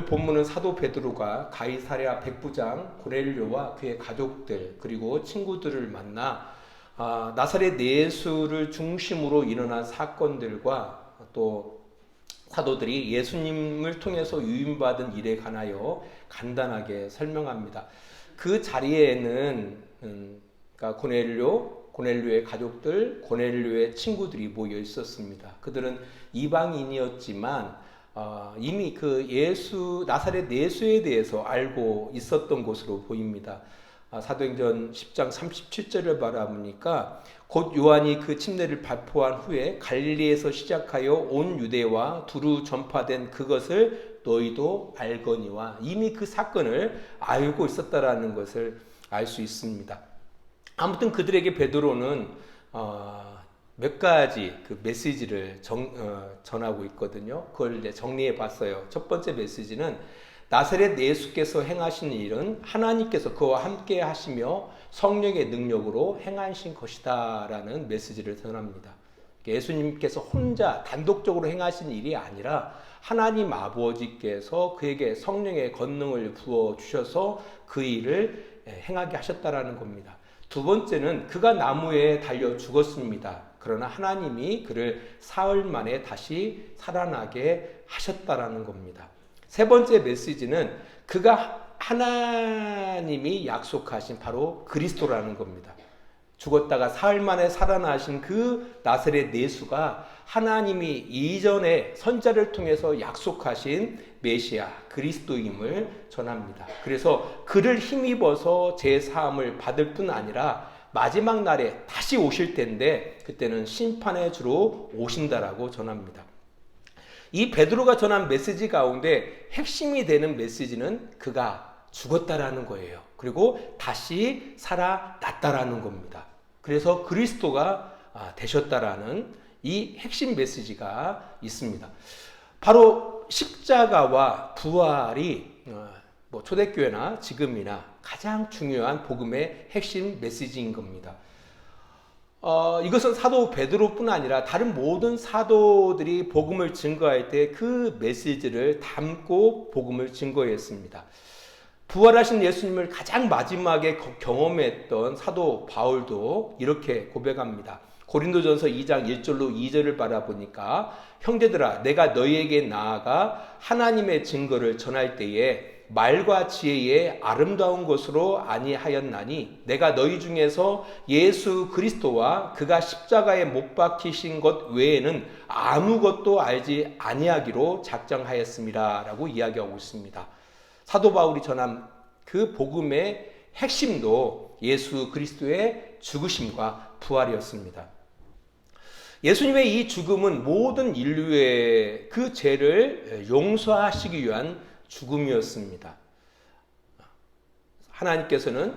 오늘 본문은 사도 베드로가 가이사랴 백부장 고넬료와 그의 가족들 그리고 친구들을 만나 나사렛 예수를 중심으로 일어난 사건들과 또 사도들이 예수님을 통해서 유임받은 일에 관하여 간단하게 설명합니다. 그 자리에는 그러니까 고넬료의 가족들, 고넬료의 친구들이 모여 있었습니다. 그들은 이방인이었지만 이미 그 나사렛 예수에 대해서 알고 있었던 것으로 보입니다. 사도행전 10장 37절을 바라보니까 곧 요한이 그 침례를 발포한 후에 갈릴리에서 시작하여 온 유대와 두루 전파된 그것을 너희도 알거니와, 이미 그 사건을 알고 있었다라는 것을 알 수 있습니다. 아무튼 그들에게 베드로는 몇 가지 그 메시지를 전하고 있거든요. 그걸 이제 정리해 봤어요. 첫 번째 메시지는 나사렛 예수께서 행하신 일은 하나님께서 그와 함께 하시며 성령의 능력으로 행하신 것이다 라는 메시지를 전합니다. 예수님께서 혼자 단독적으로 행하신 일이 아니라 하나님 아버지께서 그에게 성령의 권능을 부어주셔서 그 일을 행하게 하셨다라는 겁니다. 두 번째는 그가 나무에 달려 죽었습니다. 그러나 하나님이 그를 사흘 만에 다시 살아나게 하셨다라는 겁니다. 세 번째 메시지는 그가 하나님이 약속하신 바로 그리스도라는 겁니다. 죽었다가 사흘 만에 살아나신 그 나사렛 예수가 하나님이 이전에 선자를 통해서 약속하신 메시아 그리스도임을 전합니다. 그래서 그를 힘입어서 제사함을 받을 뿐 아니라 마지막 날에 다시 오실 텐데 그때는 심판의 주로 오신다라고 전합니다. 이 베드로가 전한 메시지 가운데 핵심이 되는 메시지는 그가 죽었다라는 거예요. 그리고 다시 살아났다라는 겁니다. 그래서 그리스도가 되셨다라는 이 핵심 메시지가 있습니다. 바로 십자가와 부활이 초대교회나 지금이나 가장 중요한 복음의 핵심 메시지인 겁니다. 이것은 사도 베드로뿐 아니라 다른 모든 사도들이 복음을 증거할 때 그 메시지를 담고 복음을 증거했습니다. 부활하신 예수님을 가장 마지막에 경험했던 사도 바울도 이렇게 고백합니다. 고린도전서 2장 1절로 2절을 바라보니까 형제들아 내가 너희에게 나아가 하나님의 증거를 전할 때에 말과 지혜의 아름다운 것으로 아니하였나니 내가 너희 중에서 예수 그리스도와 그가 십자가에 못 박히신 것 외에는 아무것도 알지 아니하기로 작정하였습니다 라고 이야기하고 있습니다. 사도 바울이 전한 그 복음의 핵심도 예수 그리스도의 죽으심과 부활이었습니다. 예수님의 이 죽음은 모든 인류의 그 죄를 용서하시기 위한 죽음이었습니다. 하나님께서는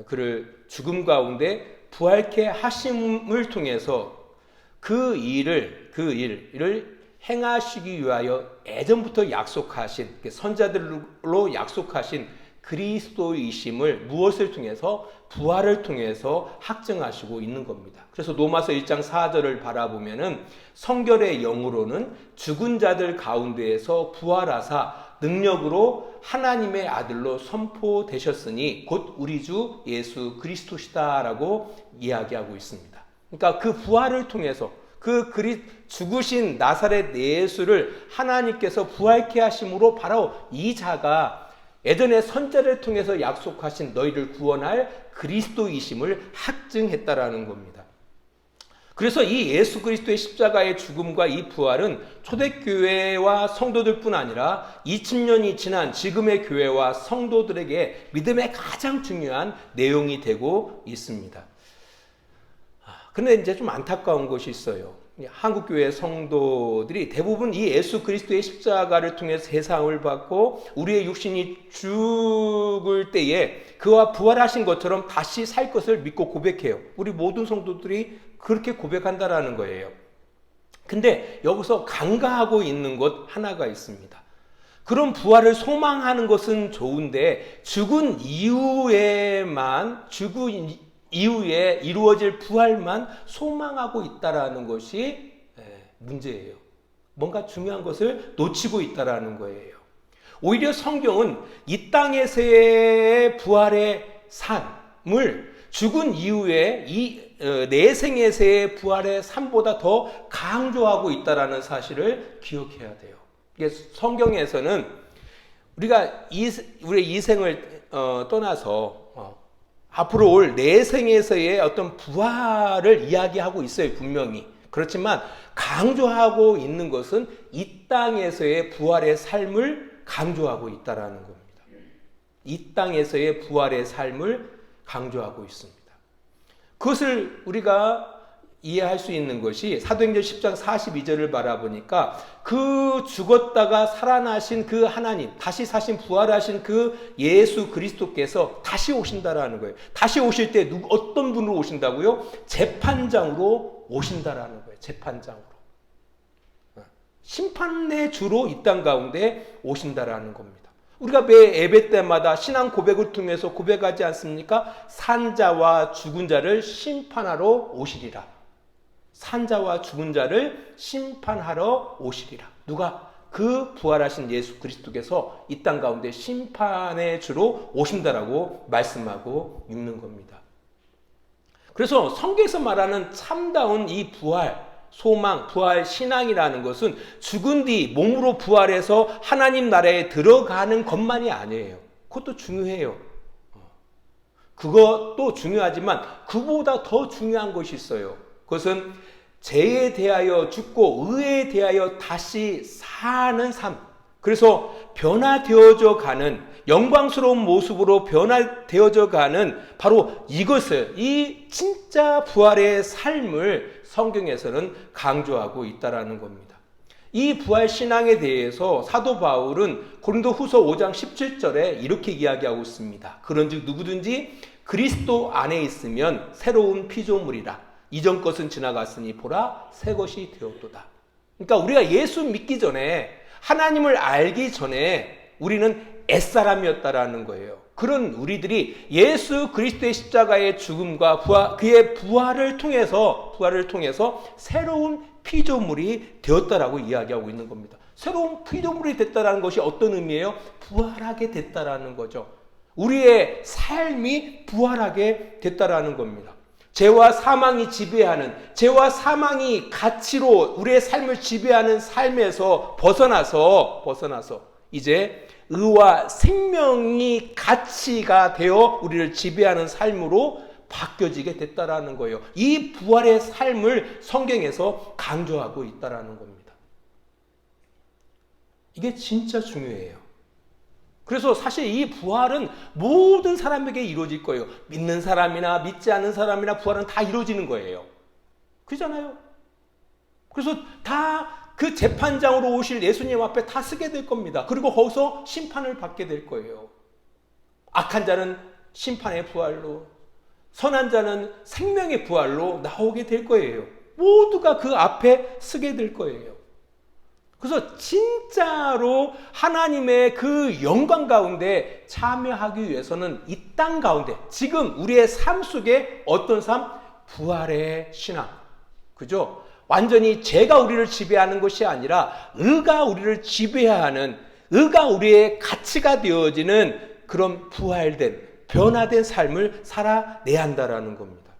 그를 죽음 가운데 부활케 하심을 통해서 그 일을 행하시기 위하여 예전부터 약속하신 선자들로 약속하신 그리스도이심을 무엇을 통해서 부활을 통해서 확증하시고 있는 겁니다. 그래서 로마서 1장 4절을 바라보면은 성결의 영으로는 죽은 자들 가운데에서 부활하사 능력으로 하나님의 아들로 선포되셨으니 곧 우리 주 예수 그리스도시다라고 이야기하고 있습니다. 그러니까 그 부활을 통해서 죽으신 나사렛 예수를 하나님께서 부활케 하심으로 바로 이 자가 예전에 선자를 통해서 약속하신 너희를 구원할 그리스도이심을 확증했다라는 겁니다. 그래서 이 예수 그리스도의 십자가의 죽음과 이 부활은 초대교회와 성도들뿐 아니라 2000년이 지난 지금의 교회와 성도들에게 믿음의 가장 중요한 내용이 되고 있습니다. 그런데 이제 좀 안타까운 것이 있어요. 한국교회 성도들이 대부분 이 예수 그리스도의 십자가를 통해서 세상을 받고 우리의 육신이 죽을 때에 그와 부활하신 것처럼 다시 살 것을 믿고 고백해요. 우리 모든 성도들이 그렇게 고백한다라는 거예요. 근데 여기서 간과하고 있는 것 하나가 있습니다. 그런 부활을 소망하는 것은 좋은데 죽은 이후에 이루어질 부활만 소망하고 있다라는 것이 문제예요. 뭔가 중요한 것을 놓치고 있다라는 거예요. 오히려 성경은 이 땅에서의 부활의 삶을 죽은 이후에 이 내생에서의 부활의 삶보다 더 강조하고 있다는 사실을 기억해야 돼요. 성경에서는 우리가 우리의 이 생을 떠나서 앞으로 올 내생에서의 어떤 부활을 이야기하고 있어요, 분명히. 그렇지만 강조하고 있는 것은 이 땅에서의 부활의 삶을 강조하고 있다는 겁니다. 이 땅에서의 부활의 삶을 강조하고 있습니다. 그것을 우리가 이해할 수 있는 것이 사도행전 10장 42절을 바라보니까 그 죽었다가 살아나신 그 하나님, 다시 사신 부활하신 그 예수 그리스도께서 다시 오신다라는 거예요. 다시 오실 때 어떤 분으로 오신다고요? 재판장으로 오신다라는 거예요. 재판장으로. 심판의 주로 이 땅 가운데 오신다라는 겁니다. 우리가 매 예배 때마다 신앙 고백을 통해서 고백하지 않습니까? 산자와 죽은 자를 심판하러 오시리라. 산자와 죽은 자를 심판하러 오시리라. 누가? 그 부활하신 예수 그리스도께서 이 땅 가운데 심판의 주로 오신다라고 말씀하고 있는 겁니다. 그래서 성경에서 말하는 참다운 이 부활, 소망, 부활, 신앙이라는 것은 죽은 뒤 몸으로 부활해서 하나님 나라에 들어가는 것만이 아니에요. 그것도 중요해요. 그것도 중요하지만 그보다 더 중요한 것이 있어요. 그것은 죄에 대하여 죽고 의에 대하여 다시 사는 삶. 그래서 변화되어져 가는 영광스러운 모습으로 변화되어져 가는 바로 이것을, 이 진짜 부활의 삶을 성경에서는 강조하고 있다는 겁니다. 이 부활 신앙에 대해서 사도 바울은 고린도후서 5장 17절에 이렇게 이야기하고 있습니다. 그런즉 누구든지 그리스도 안에 있으면 새로운 피조물이라. 이전 것은 지나갔으니 보라 새 것이 되었도다. 그러니까 우리가 예수 믿기 전에, 하나님을 알기 전에 우리는 옛사람이었다라는 거예요. 그런 우리들이 예수 그리스도의 십자가의 죽음과 그의 부활을 통해서 새로운 피조물이 되었다라고 이야기하고 있는 겁니다. 새로운 피조물이 됐다라는 것이 어떤 의미예요? 부활하게 됐다라는 거죠. 우리의 삶이 부활하게 됐다라는 겁니다. 죄와 사망이 지배하는, 죄와 사망이 가치로 우리의 삶을 지배하는 삶에서 벗어나서 이제 의와 생명이 가치가 되어 우리를 지배하는 삶으로 바뀌어지게 됐다라는 거예요. 이 부활의 삶을 성경에서 강조하고 있다라는 겁니다. 이게 진짜 중요해요. 그래서 사실 이 부활은 모든 사람에게 이루어질 거예요. 믿는 사람이나 믿지 않는 사람이나 부활은 다 이루어지는 거예요. 그렇잖아요. 그래서 다 그 재판장으로 오실 예수님 앞에 다 서게 될 겁니다. 그리고 거기서 심판을 받게 될 거예요. 악한 자는 심판의 부활로, 선한 자는 생명의 부활로 나오게 될 거예요. 모두가 그 앞에 서게 될 거예요. 그래서 진짜로 하나님의 그 영광 가운데 참여하기 위해서는 이 땅 가운데, 지금 우리의 삶 속에 어떤 삶? 부활의 신앙. 그죠? 완전히 죄가 우리를 지배하는 것이 아니라 의가 우리를 지배하는, 의가 우리의 가치가 되어지는 그런 부활된, 변화된 삶을 살아내야 한다라는 겁니다.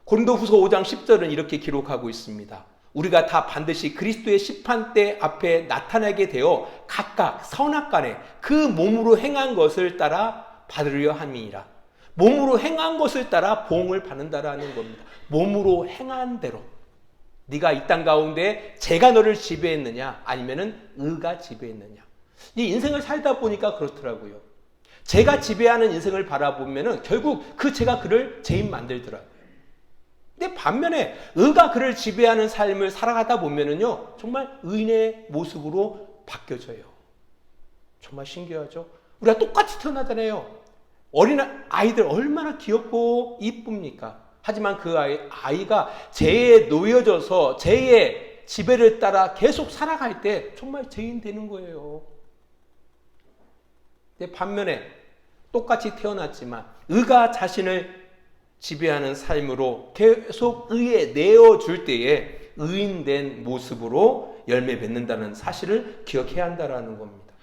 고린도후서 5장 10절은 이렇게 기록하고 있습니다. 우리가 다 반드시 그리스도의 심판대 앞에 나타나게 되어 각각 선악간에 그 몸으로 행한 것을 따라 받으려 함이니라. 몸으로 행한 것을 따라 보응을 받는다라는 겁니다. 몸으로 행한 대로. 네가 이 땅 가운데 죄가 너를 지배했느냐, 아니면은 의가 지배했느냐. 이 인생을 살다 보니까 그렇더라고요. 죄가 지배하는 인생을 바라보면은 결국 그 죄가 그를 죄인 만들더라고요. 근데 반면에 의가 그를 지배하는 삶을 살아가다 보면은요, 정말 의인의 모습으로 바뀌어져요. 정말 신기하죠? 우리가 똑같이 태어나잖아요. 어린 아이들 얼마나 귀엽고 이쁩니까? 하지만 그 아이가 죄에 놓여져서 죄의 지배를 따라 계속 살아갈 때 정말 죄인 되는 거예요. 근데 반면에 똑같이 태어났지만 의가 자신을 지배하는 삶으로 계속 의에 내어줄 때에 의인된 모습으로 열매 맺는다는 사실을 기억해야 한다는 겁니다.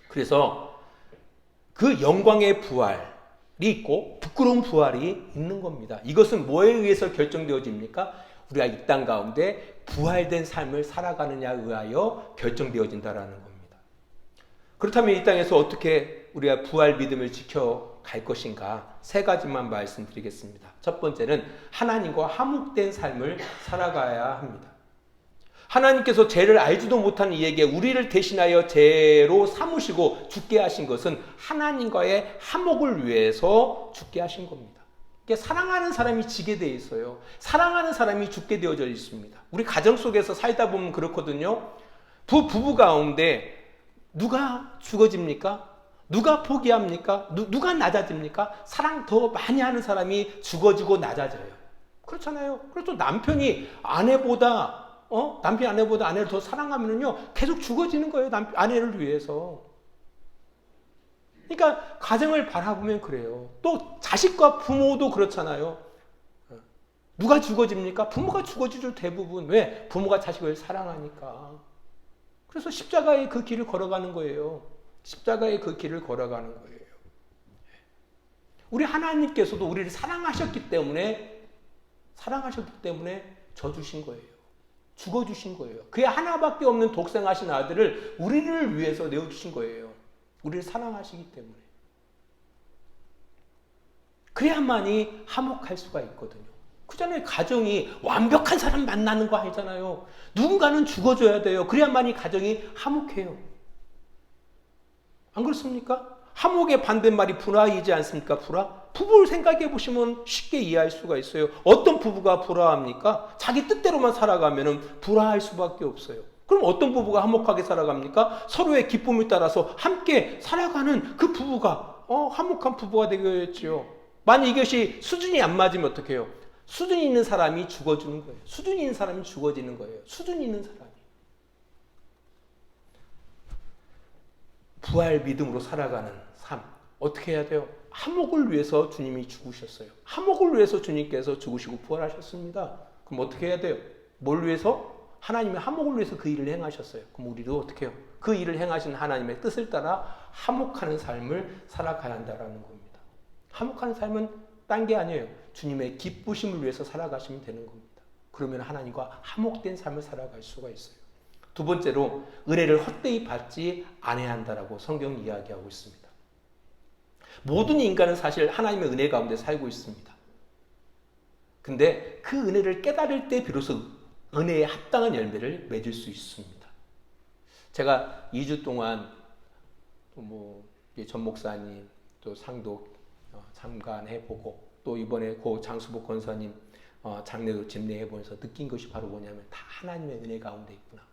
그래서 그 영광의 부활이 있고 부끄러운 부활이 있는 겁니다. 이것은 뭐에 의해서 결정되어집니까? 우리가 이 땅 가운데 부활된 삶을 살아가느냐에 의하여 결정되어진다는 겁니다. 그렇다면 이 땅에서 어떻게 우리가 부활 믿음을 지켜갈 것인가? 세 가지만 말씀드리겠습니다. 첫 번째는 하나님과 화목된 삶을 살아가야 합니다. 하나님께서 죄를 알지도 못하는 이에게 우리를 대신하여 죄로 삼으시고 죽게 하신 것은 하나님과의 화목을 위해서 죽게 하신 겁니다. 사랑하는 사람이 지게 돼 있어요. 사랑하는 사람이 죽게 되어져 있습니다. 우리 가정 속에서 살다 보면 그렇거든요. 부부 가운데 누가 죽어집니까? 누가 포기합니까? 누가 낮아집니까? 사랑 더 많이 하는 사람이 죽어지고 낮아져요. 그렇잖아요. 그래서 남편이 아내보다 아내를 더 사랑하면요 계속 죽어지는 거예요. 아내를 위해서. 그러니까 가정을 바라보면 그래요. 또 자식과 부모도 그렇잖아요. 누가 죽어집니까? 부모가 죽어지죠, 대부분. 왜? 부모가 자식을 사랑하니까. 그래서 십자가의 그 길을 걸어가는 거예요. 십자가의 그 길을 걸어가는 거예요. 우리 하나님께서도 우리를 사랑하셨기 때문에 져주신 거예요. 죽어주신 거예요. 그의 하나밖에 없는 독생하신 아들을 우리를 위해서 내어주신 거예요. 우리를 사랑하시기 때문에. 그래야만이 화목할 수가 있거든요. 그전에 가정이 완벽한 사람 만나는 거 아니잖아요. 누군가는 죽어줘야 돼요. 그래야만이 가정이 화목해요. 안 그렇습니까? 화목의 반대말이 불화이지 않습니까? 불화? 부부를 생각해 보시면 쉽게 이해할 수가 있어요. 어떤 부부가 불화합니까? 자기 뜻대로만 살아가면 불화할 수밖에 없어요. 그럼 어떤 부부가 화목하게 살아갑니까? 서로의 기쁨을 따라서 함께 살아가는 그 부부가 화목한 부부가 되겠죠. 만약 이것이 수준이 안 맞으면 어떻게 해요? 수준이 있는 사람이 죽어주는 거예요. 수준이 있는 사람이 죽어지는 거예요. 수준이 있는 사람이. 부활 믿음으로 살아가는 삶. 어떻게 해야 돼요? 화목을 위해서 주님이 죽으셨어요. 화목을 위해서 주님께서 죽으시고 부활하셨습니다. 그럼 어떻게 해야 돼요? 뭘 위해서? 하나님의 화목을 위해서 그 일을 행하셨어요. 그럼 우리도 어떻게 해요? 그 일을 행하신 하나님의 뜻을 따라 화목하는 삶을 살아가야 한다는 겁니다. 화목하는 삶은 딴 게 아니에요. 주님의 기쁘심을 위해서 살아가시면 되는 겁니다. 그러면 하나님과 화목된 삶을 살아갈 수가 있어요. 두 번째로 은혜를 헛되이 받지 않아야 한다라고 성경이 이야기하고 있습니다. 모든 인간은 사실 하나님의 은혜 가운데 살고 있습니다. 근데 그 은혜를 깨달을 때 비로소 은혜에 합당한 열매를 맺을 수 있습니다. 제가 2주 동안 전 목사님 또 상독 참관해보고 또 이번에 고 장수복 권사님 장례도 집례해보면서 느낀 것이 바로 뭐냐면 다 하나님의 은혜 가운데 있구나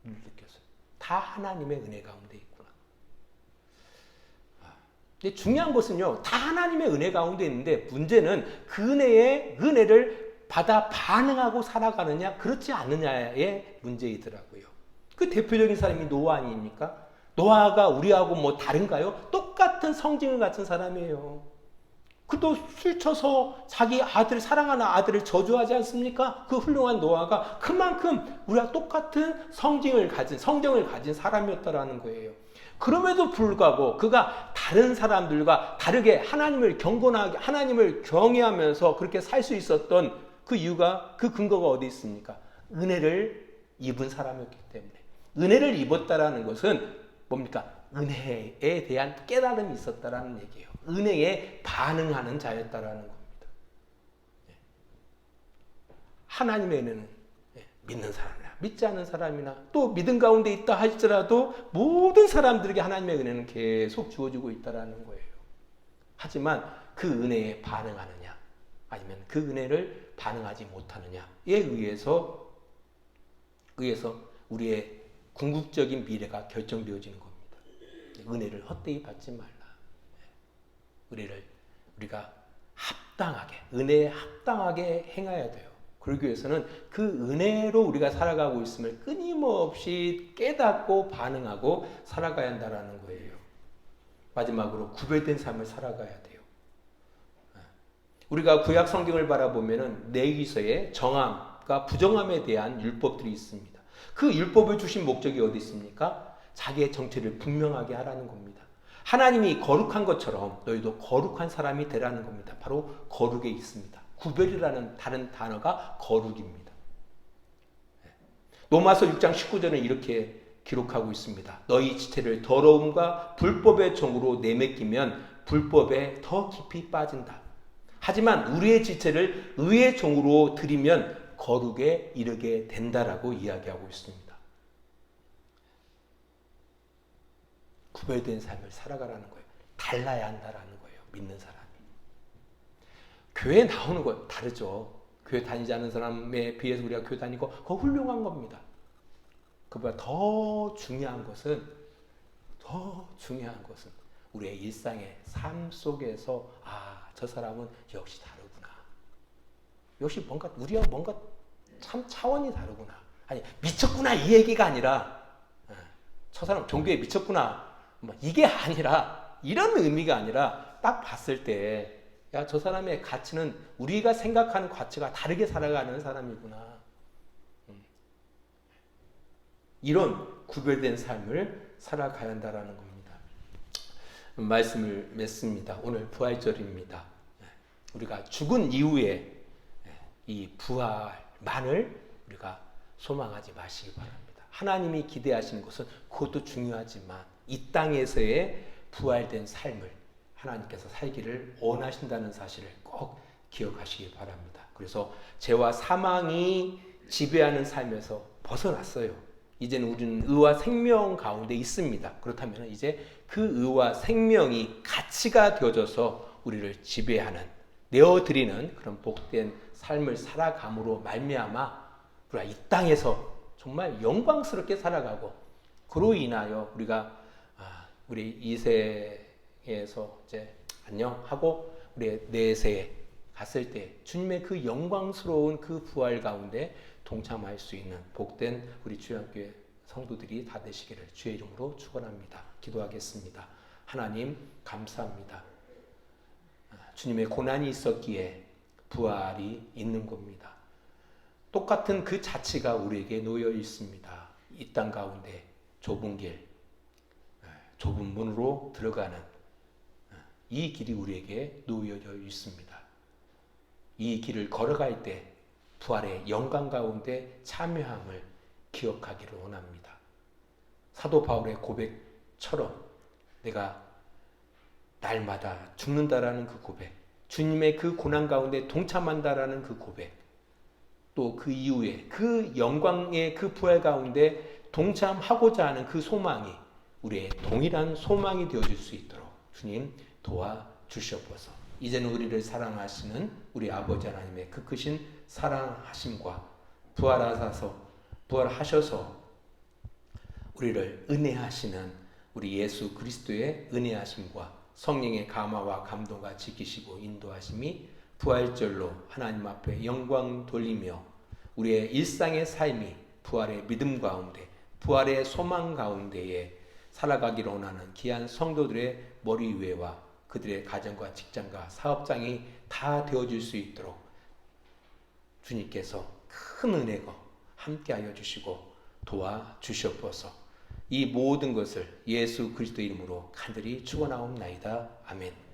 느꼈어요. 다 하나님의 은혜 가운데 있구나. 근데 중요한 것은요, 다 하나님의 은혜 가운데 있는데 문제는 그 은혜를 받아 반응하고 살아가느냐 그렇지 않느냐의 문제이더라고요. 그 대표적인 사람이 노아 아닙니까? 노아가 우리하고 다른가요? 똑같은 성징을 갖춘 사람이에요. 그도 술 쳐서 자기 아들, 사랑하는 아들을 저주하지 않습니까? 그 훌륭한 노아가 그만큼 우리와 똑같은 성정을 가진 사람이었다라는 거예요. 그럼에도 불구하고 그가 다른 사람들과 다르게 하나님을 경건하게, 하나님을 경외하면서 그렇게 살 수 있었던 그 이유가, 그 근거가 어디 있습니까? 은혜를 입은 사람이었기 때문에. 은혜를 입었다라는 것은 뭡니까? 은혜에 대한 깨달음이 있었다라는 얘기예요. 은혜에 반응하는 자였다라는 겁니다. 하나님의 은혜는 믿는 사람이나 믿지 않는 사람이나 또 믿음 가운데 있다 할지라도 모든 사람들에게 하나님의 은혜는 계속 주어지고 있다라는 거예요. 하지만 그 은혜에 반응하느냐 아니면 그 은혜를 반응하지 못하느냐에 의해서 우리의 궁극적인 미래가 결정되어지는 겁니다. 은혜를 헛되이 받지 말라. 은혜를 우리가 은혜에 합당하게 행해야 돼요. 그러기 위해서는 그 은혜로 우리가 살아가고 있음을 끊임없이 깨닫고 반응하고 살아가야 한다는 거예요. 마지막으로 구별된 삶을 살아가야 돼요. 우리가 구약 성경을 바라보면은 레위기서에 정함, 부정함과 부정함에 대한 율법들이 있습니다. 그 율법을 주신 목적이 어디 있습니까? 자기의 정체를 분명하게 하라는 겁니다. 하나님이 거룩한 것처럼 너희도 거룩한 사람이 되라는 겁니다. 바로 거룩에 있습니다. 구별이라는 다른 단어가 거룩입니다. 로마서 6장 19절은 이렇게 기록하고 있습니다. 너희 지체를 더러움과 불법의 종으로 내맡기면 불법에 더 깊이 빠진다. 하지만 우리의 지체를 의의 종으로 드리면 거룩에 이르게 된다라고 이야기하고 있습니다. 구별된 삶을 살아가라는 거예요. 달라야 한다라는 거예요. 믿는 사람이. 교회 나오는 거 다르죠. 교회 다니지 않은 사람에 비해서 우리가 교회 다니고 그거 훌륭한 겁니다. 그보다 더 중요한 것은 우리의 일상의 삶 속에서 저 사람은 역시 다르구나. 역시 뭔가 우리와 뭔가 참 차원이 다르구나. 아니 미쳤구나 이 얘기가 아니라 저 사람 종교에 미쳤구나 이게 아니라 이런 의미가 아니라 딱 봤을 때 야, 저 사람의 가치는 우리가 생각하는 가치가 다르게 살아가는 사람이구나. 이런 구별된 삶을 살아가야 한다는 겁니다. 말씀을 맺습니다. 오늘 부활절입니다. 우리가 죽은 이후에 이 부활만을 우리가 소망하지 마시기 바랍니다. 하나님이 기대하시는 것은 그것도 중요하지만 이 땅에서의 부활된 삶을 하나님께서 살기를 원하신다는 사실을 꼭 기억하시기 바랍니다. 그래서 죄와 사망이 지배하는 삶에서 벗어났어요. 이제는 우리는 의와 생명 가운데 있습니다. 그렇다면 이제 그 의와 생명이 가치가 되어져서 우리를 지배하는, 내어드리는 그런 복된 삶을 살아감으로 말미암아 우리가 이 땅에서 정말 영광스럽게 살아가고 그로 인하여 우리가 우리 이 세에서 이제 안녕하고 우리 내세에 갔을 때 주님의 그 영광스러운 그 부활 가운데 동참할 수 있는 복된 우리 주일교회 성도들이 다 되시기를 주의 이름으로 축원합니다. 기도하겠습니다. 하나님 감사합니다. 주님의 고난이 있었기에 부활이 있는 겁니다. 똑같은 그 자치가 우리에게 놓여 있습니다. 이 땅 가운데 좁은 길, 좁은 문으로 들어가는 이 길이 우리에게 놓여져 있습니다. 이 길을 걸어갈 때 부활의 영광 가운데 참여함을 기억하기를 원합니다. 사도 바울의 고백처럼 내가 날마다 죽는다라는 그 고백, 주님의 그 고난 가운데 동참한다라는 그 고백, 또 그 이후에 그 영광의 그 부활 가운데 동참하고자 하는 그 소망이 우리의 동일한 소망이 되어질 수 있도록 주님 도와주시옵소서. 이제는 우리를 사랑하시는 우리 아버지 하나님의 그 크신 사랑하심과 부활하셔서 우리를 은혜하시는 우리 예수 그리스도의 은혜하심과 성령의 감화와 감동과 지키시고 인도하심이 부활절로 하나님 앞에 영광 돌리며 우리의 일상의 삶이 부활의 믿음 가운데 부활의 소망 가운데에 살아가기를 원하는 귀한 성도들의 머리 위에와 그들의 가정과 직장과 사업장이 다 되어줄 수 있도록 주님께서 큰 은혜가 함께하여 주시고 도와주시옵소서. 이 모든 것을 예수 그리스도 이름으로 간절히 축원하옵나이다. 아멘.